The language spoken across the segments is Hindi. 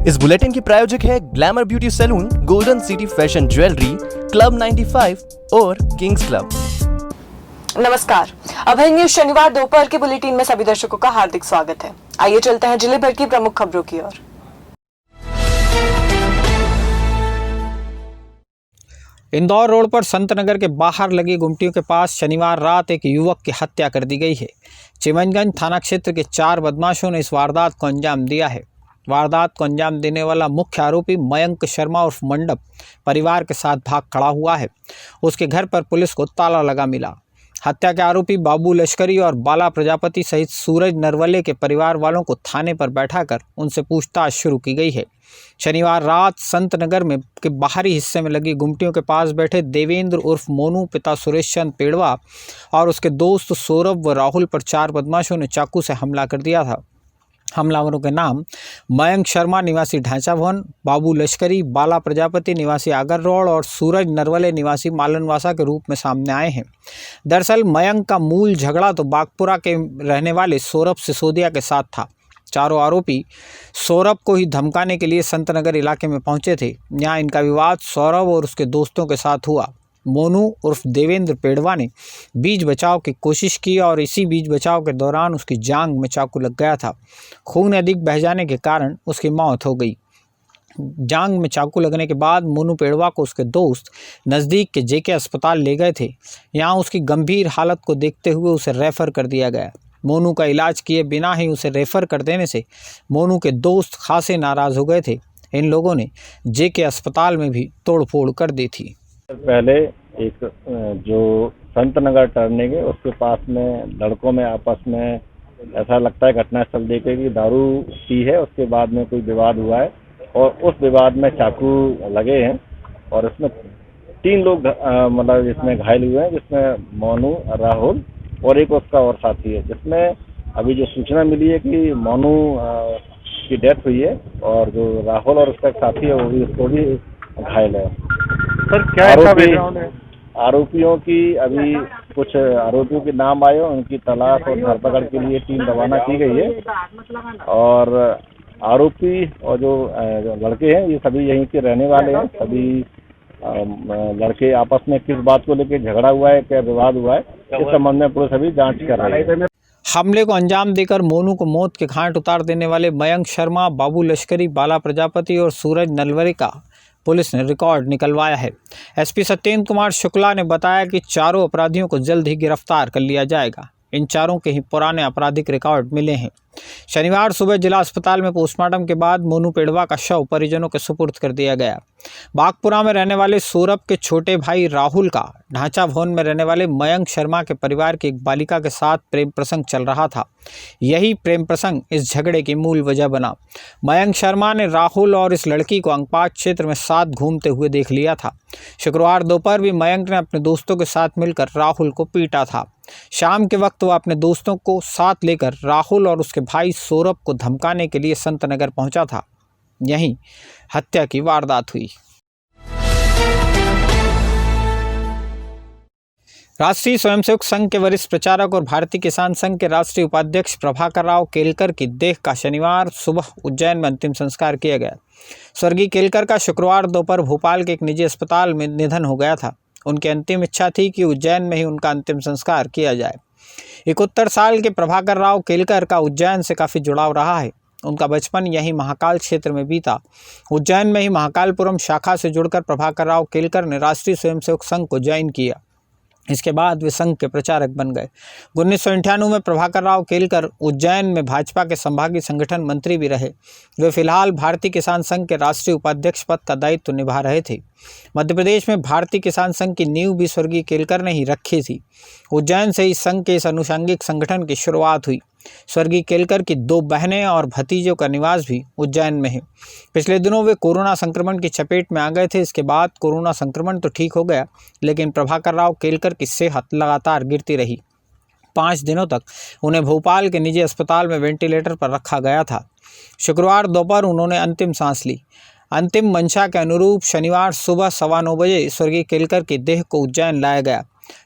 इस बुलेटिन की प्रायोजक है glamour beauty salon, golden city fashion jewellery, club 95 और किंग्स क्लब। नमस्कार, अभय न्यूज शनिवार दोपहर के बुलेटिन में सभी दर्शकों का हार्दिक स्वागत है। आइए चलते हैं जिले भर की प्रमुख खबरों की ओर। इंदौर रोड पर संतनगर के बाहर लगी गुमटियों के पास शनिवार रात एक युवक की हत्या कर दी गई है। चिमनगंज थाना क्षेत्र के 4 बदमाशों ने इस वारदात को अंजाम दिया है। वारदात को अंजाम देने वाला मुख्य आरोपी मयंक शर्मा उर्फ मंडप परिवार के साथ भाग खड़ा हुआ है। उसके घर पर पुलिस को ताला लगा मिला। हत्या के आरोपी बाबू लश्करी और बाला प्रजापति सहित सूरज नरवले के परिवार वालों को थाने पर बैठाकर उनसे पूछताछ शुरू की गई है। शनिवार रात संतनगर में के बाहरी हिस्से में लगी गुमटियों के पास बैठे देवेंद्र उर्फ मोनू पिता सुरेश चंद पेड़वा और उसके दोस्त सौरभ व राहुल पर 4 बदमाशों ने चाकू से हमला कर दिया था। हमलावरों के नाम मयंक शर्मा निवासी ढांचा भवन, बाबू लश्करी, बाला प्रजापति निवासी आगर रोड और सूरज नरवले निवासी मालनवासा के रूप में सामने आए हैं। दरअसल मयंक का मूल झगड़ा तो बागपुरा के रहने वाले सौरभ सिसोदिया के साथ था। चारों आरोपी सौरभ को ही धमकाने के लिए संतनगर इलाके में पहुंचे थे। यहाँ इनका विवाद सौरभ और उसके दोस्तों के साथ हुआ। मोनू उर्फ देवेंद्र पेड़वा ने बीच बचाव की कोशिश की और इसी बीच बचाव के दौरान उसकी जांघ में चाकू लग गया था। खून अधिक बह जाने के कारण उसकी मौत हो गई। जांघ में चाकू लगने के बाद मोनू पेड़वा को उसके दोस्त नज़दीक के जेके अस्पताल ले गए थे। यहाँ उसकी गंभीर हालत को देखते हुए उसे रेफ़र कर दिया गया। मोनू का इलाज किए बिना ही उसे रेफ़र कर देने से मोनू के दोस्त खासे नाराज़ हो गए थे। इन लोगों ने जेके अस्पताल में भी तोड़फोड़ कर दी थी। पहले एक जो संतनगर टर्निंग है उसके पास में लड़कों में आपस में ऐसा लगता है घटनास्थल देखे कि दारू पी है, उसके बाद में कोई विवाद हुआ है और उस विवाद में चाकू लगे हैं और इसमें 3 लोग मतलब इसमें घायल हुए हैं, जिसमें मोनू, राहुल और एक उसका और साथी है। जिसमें अभी जो सूचना मिली है कि मोनू की डेथ हुई है और जो राहुल और उसका साथी है उसको भी घायल है। सर क्या ऐसा बैकग्राउंड है? आरोपियों की अभी कुछ आरोपियों के नाम आए, उनकी तलाश और धरपकड़ के लिए टीम रवाना की गई है और आरोपी और जो लड़के हैं ये सभी यहीं के रहने वाले हैं। सभी लड़के आपस में किस बात को लेकर झगड़ा हुआ है, क्या विवाद हुआ है, इस संबंध में पुलिस अभी जांच कर रही है। हमले को अंजाम देकर मोनू को मौत के घाट उतार देने वाले मयंक शर्मा, बाबू लश्करी, बाला प्रजापति और सूरज नरवले का पुलिस ने रिकॉर्ड निकलवाया है। एसपी सत्येंद्र कुमार शुक्ला ने बताया कि चारों अपराधियों को जल्द ही गिरफ्तार कर लिया जाएगा। इन चारों के ही पुराने आपराधिक रिकॉर्ड मिले हैं। शनिवार सुबह जिला अस्पताल में पोस्टमार्टम के बाद मोनू पेड़वा का शव परिजनों के सुपुर्द कर दिया गया। बागपुरा में रहने वाले सौरभ के छोटे भाई राहुल का ढांचा भवन में रहने वाले मयंक शर्मा के परिवार की एक बालिका के साथ प्रेम प्रसंग चल रहा था। यही प्रेम प्रसंग इस झगड़े की मूल वजह बना। मयंक शर्मा ने राहुल और इस लड़की को अंगपाट क्षेत्र में साथ घूमते हुए देख लिया था। शुक्रवार दोपहर भी मयंक ने अपने दोस्तों के साथ मिलकर राहुल को पीटा था। शाम के वक्त वह अपने दोस्तों को साथ लेकर राहुल और उसके भाई सौरभ को धमकाने के लिए संतनगर पहुंचा था। यहीं हत्या की वारदात हुई। राष्ट्रीय स्वयंसेवक संघ के वरिष्ठ प्रचारक और भारतीय किसान संघ के राष्ट्रीय उपाध्यक्ष प्रभाकर राव केलकर की देह का शनिवार सुबह उज्जैन में अंतिम संस्कार किया गया। स्वर्गीय केलकर का शुक्रवार दोपहर भोपाल के एक निजी अस्पताल में निधन हो गया था। उनकी अंतिम इच्छा थी कि उज्जैन में ही उनका अंतिम संस्कार किया जाए। 71 साल के प्रभाकर राव केलकर का उज्जैन से काफ़ी जुड़ाव रहा है। उनका बचपन यहीं महाकाल क्षेत्र में बीता। उज्जैन में ही महाकालपुरम शाखा से जुड़कर प्रभाकर राव केलकर ने राष्ट्रीय स्वयंसेवक संघ को ज्वाइन किया। इसके बाद वे संघ के प्रचारक बन गए। 1998 में प्रभाकर राव केलकर उज्जैन में भाजपा के संभागीय संगठन मंत्री भी रहे। वे फिलहाल भारतीय किसान संघ के राष्ट्रीय उपाध्यक्ष पद का दायित्व निभा रहे थे। मध्य प्रदेश में भारतीय किसान संघ की नींव भी स्वर्गीय केलकर ने ही रखी थी। उज्जैन से इस संघ के इस अनुषंगिक संगठन की शुरुआत हुई। स्वर्गीय केलकर की 2 बहनें और भतीजों का निवास भी उज्जैन में है। पिछले दिनों वे कोरोना संक्रमण की चपेट में आ गए थे। इसके बाद कोरोना संक्रमण तो ठीक हो गया, लेकिन प्रभाकर राव केलकर की सेहत लगातार गिरती रही। 5 दिनों तक उन्हें भोपाल के निजी अस्पताल में वेंटिलेटर पर रखा गया था। शुक्रवार दोपहर उन्होंने अंतिम सांस ली। अंतिम मंशा के अनुरूप शनिवार सुबह 9:15 बजे स्वर्गीय केलकर की देह को उज्जैन लाया गया।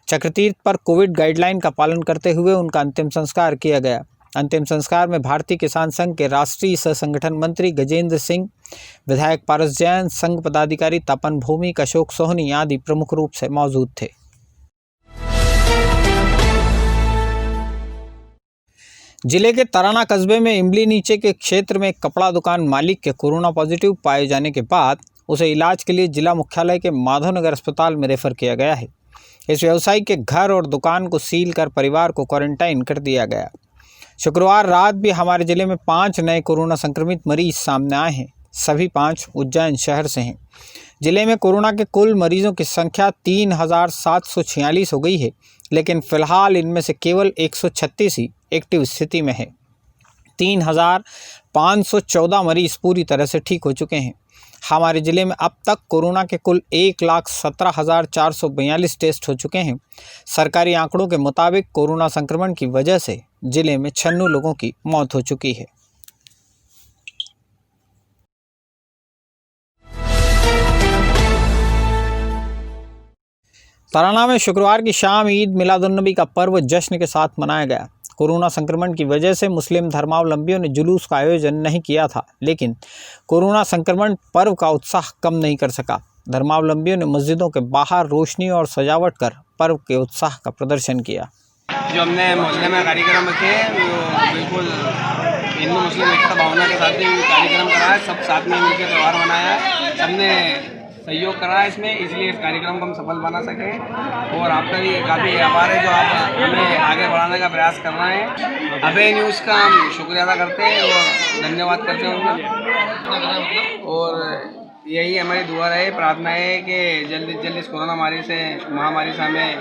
चक्रतीर्थ पर कोविड गाइडलाइन का पालन करते हुए उनका अंतिम संस्कार किया गया। अंतिम संस्कार में भारतीय किसान संघ के राष्ट्रीय सह संगठन मंत्री गजेंद्र सिंह, विधायक पारस जैन, संघ पदाधिकारी तपन भौमिक, अशोक सोहनी आदि प्रमुख रूप से मौजूद थे। जिले के तराना कस्बे में इमली नीचे के क्षेत्र में एक कपड़ा दुकान मालिक के कोरोना पॉजिटिव पाए जाने के बाद उसे इलाज के लिए जिला मुख्यालय के माधवनगर अस्पताल में रेफर किया गया है। इस व्यवसायी के घर और दुकान को सील कर परिवार को क्वारंटाइन कर दिया गया। शुक्रवार रात भी हमारे जिले में 5 नए कोरोना संक्रमित मरीज सामने आए हैं। सभी 5 उज्जैन शहर से हैं। जिले में कोरोना के कुल मरीजों की संख्या 3746 हो गई है, लेकिन फिलहाल इनमें से केवल 136 ही एक्टिव स्थिति में है। 3514 मरीज पूरी तरह से ठीक हो चुके हैं। हमारे जिले में अब तक कोरोना के कुल 1,17,442 टेस्ट हो चुके हैं। सरकारी आंकड़ों के मुताबिक कोरोना संक्रमण की वजह से जिले में 96 लोगों की मौत हो चुकी है। तराना में शुक्रवार की शाम ईद मिलादुन्नबी का पर्व जश्न के साथ मनाया गया। कोरोना संक्रमण की वजह से मुस्लिम धर्मावलंबियों ने जुलूस का आयोजन नहीं किया था, लेकिन कोरोना संक्रमण पर्व का उत्साह कम नहीं कर सका। धर्मावलंबियों ने मस्जिदों के बाहर रोशनी और सजावट कर पर्व के उत्साह का प्रदर्शन किया। जो हमने मोहल्ले में कार्यक्रम रखे हैं वो बिल्कुल हिंदू मुस्लिम एकता भावना के साथ ही कार्यक्रम कराया। सब साथ में मिलकर त्यौहार मनाया, सबने सहयोग करा है इसमें, इसलिए इस कार्यक्रम को हम सफल बना सके। और आपका भी काफ़ी आभार है जो आप हमें आगे बढ़ाने का प्रयास कर रहे हैं। अभय न्यूज़ का हम शुक्रिया अदा करते हैं और धन्यवाद करते हैं उनका। और यही हमारी दुआ है, प्रार्थना है कि जल्दी से जल्दी इस कोरोना महामारी से हमें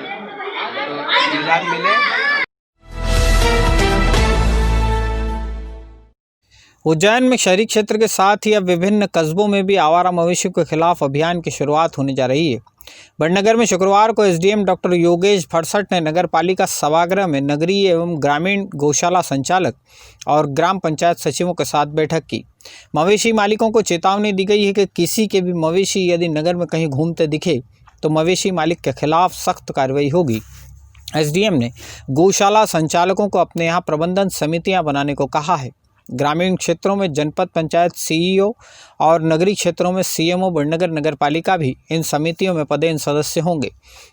निजात मिले। उज्जैन में शहरी क्षेत्र के साथ ही अब विभिन्न कस्बों में भी आवारा मवेशियों के खिलाफ अभियान की शुरुआत होने जा रही है। बड़नगर में शुक्रवार को एसडीएम डॉक्टर योगेश फड़सठ ने नगर पालिका सभागृह में नगरीय एवं ग्रामीण गौशाला संचालक और ग्राम पंचायत सचिवों के साथ बैठक की। मवेशी मालिकों को चेतावनी दी गई है कि किसी के भी मवेशी यदि नगर में कहीं घूमते दिखे तो मवेशी मालिक के खिलाफ सख्त कार्रवाई होगी। एसडीएम ने गौशाला संचालकों को अपने यहाँ प्रबंधन समितियाँ बनाने को कहा है। ग्रामीण क्षेत्रों में जनपद पंचायत सीईओ और नगरीय क्षेत्रों में सीएमओ बड़नगर नगर पालिका भी इन समितियों में पदेन सदस्य होंगे।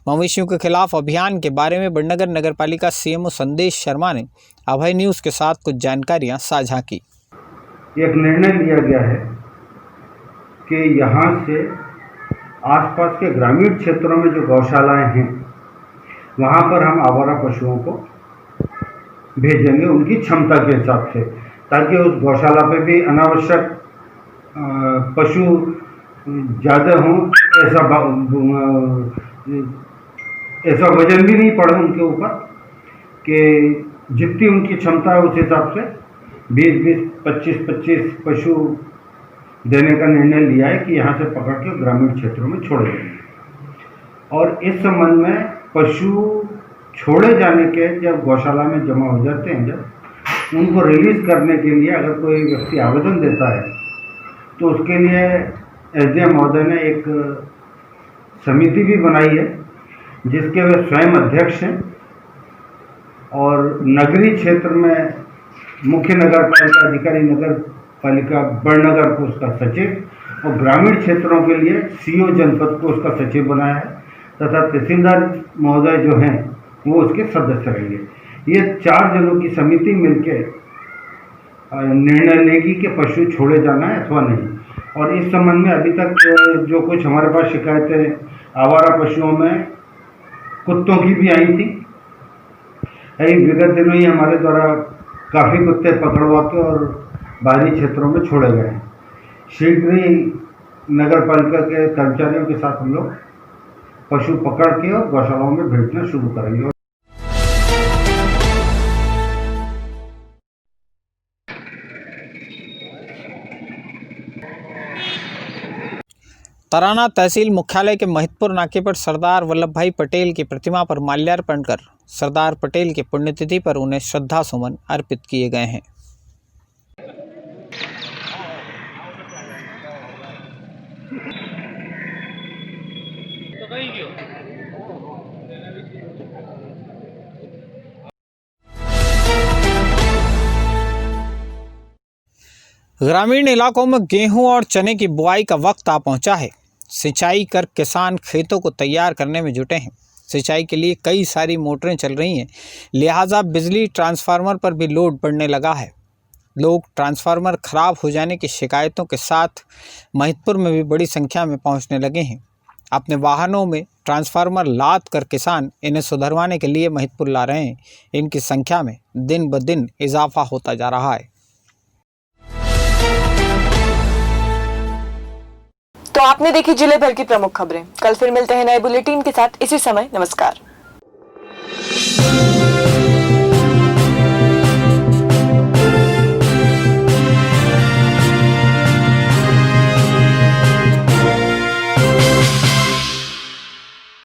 मवेशियों के खिलाफ अभियान के बारे में बड़नगर नगर पालिका सीएमओ संदेश शर्मा ने अभय न्यूज़ के साथ कुछ जानकारियां साझा की। एक निर्णय लिया गया है कि यहाँ से आसपास के ग्रामीण क्षेत्रों में जो गौशालाएं हैं वहाँ पर हम आवारा पशुओं को भेजेंगे उनकी क्षमता के हिसाब से, ताकि उस गौशाला पे भी अनावश्यक पशु ज़्यादा हों, ऐसा वजन भी नहीं पड़े उनके ऊपर कि जितनी उनकी क्षमता है उस हिसाब से 20-20, 25-25 पशु देने का निर्णय लिया है कि यहाँ से पकड़ के ग्रामीण क्षेत्रों में छोड़े जाएंगे। और इस संबंध में पशु छोड़े जाने के जब गौशाला में जमा हो जाते हैं, जब उनको रिलीज़ करने के लिए अगर कोई व्यक्ति आवेदन देता है तो उसके लिए एसडीएम महोदय ने एक समिति भी बनाई है जिसके वे स्वयं अध्यक्ष हैं। और नगरीय क्षेत्र में मुख्य नगर पालिका अधिकारी नगर पालिका बड़नगर को उसका सचिव और ग्रामीण क्षेत्रों के लिए सीओ जनपद को उसका सचिव बनाया है तथा तहसीलदार महोदय जो हैं वो उसके सदस्य रहेंगे। ये 4 जनों की समिति मिलकर निर्णय लेगी कि पशु छोड़े जाना है अथवा नहीं। और इस संबंध में अभी तक जो कुछ हमारे पास शिकायतें आवारा पशुओं में कुत्तों की भी आई थी, विगत दिनों ही हमारे द्वारा काफ़ी कुत्ते पकड़वा के और बाहरी क्षेत्रों में छोड़े गए हैं। शीघ्र ही नगर पालिका के कर्मचारियों के साथ हम लोग पशु पकड़ के और गौशालाओं में भेजना शुरू करेंगे। तराना तहसील मुख्यालय के महितपुर नाके पर सरदार वल्लभ भाई पटेल की प्रतिमा पर माल्यार्पण कर सरदार पटेल की पुण्यतिथि पर उन्हें श्रद्धा सुमन अर्पित किए गए हैं। ग्रामीण इलाकों में गेहूं और चने की बुआई का वक्त आ पहुंचा है। सिंचाई कर किसान खेतों को तैयार करने में जुटे हैं। सिंचाई के लिए कई सारी मोटरें चल रही हैं, लिहाजा बिजली ट्रांसफार्मर पर भी लोड बढ़ने लगा है। लोग ट्रांसफार्मर खराब हो जाने की शिकायतों के साथ महितपुर में भी बड़ी संख्या में पहुंचने लगे हैं। अपने वाहनों में ट्रांसफार्मर लाद कर किसान इन्हें सुधरवाने के लिए महितपुर ला रहे हैं। इनकी संख्या में दिन ब दिन इजाफा होता जा रहा है। तो आपने देखी जिले भर की प्रमुख खबरें। कल फिर मिलते हैं नए बुलेटिन के साथ इसी समय। नमस्कार।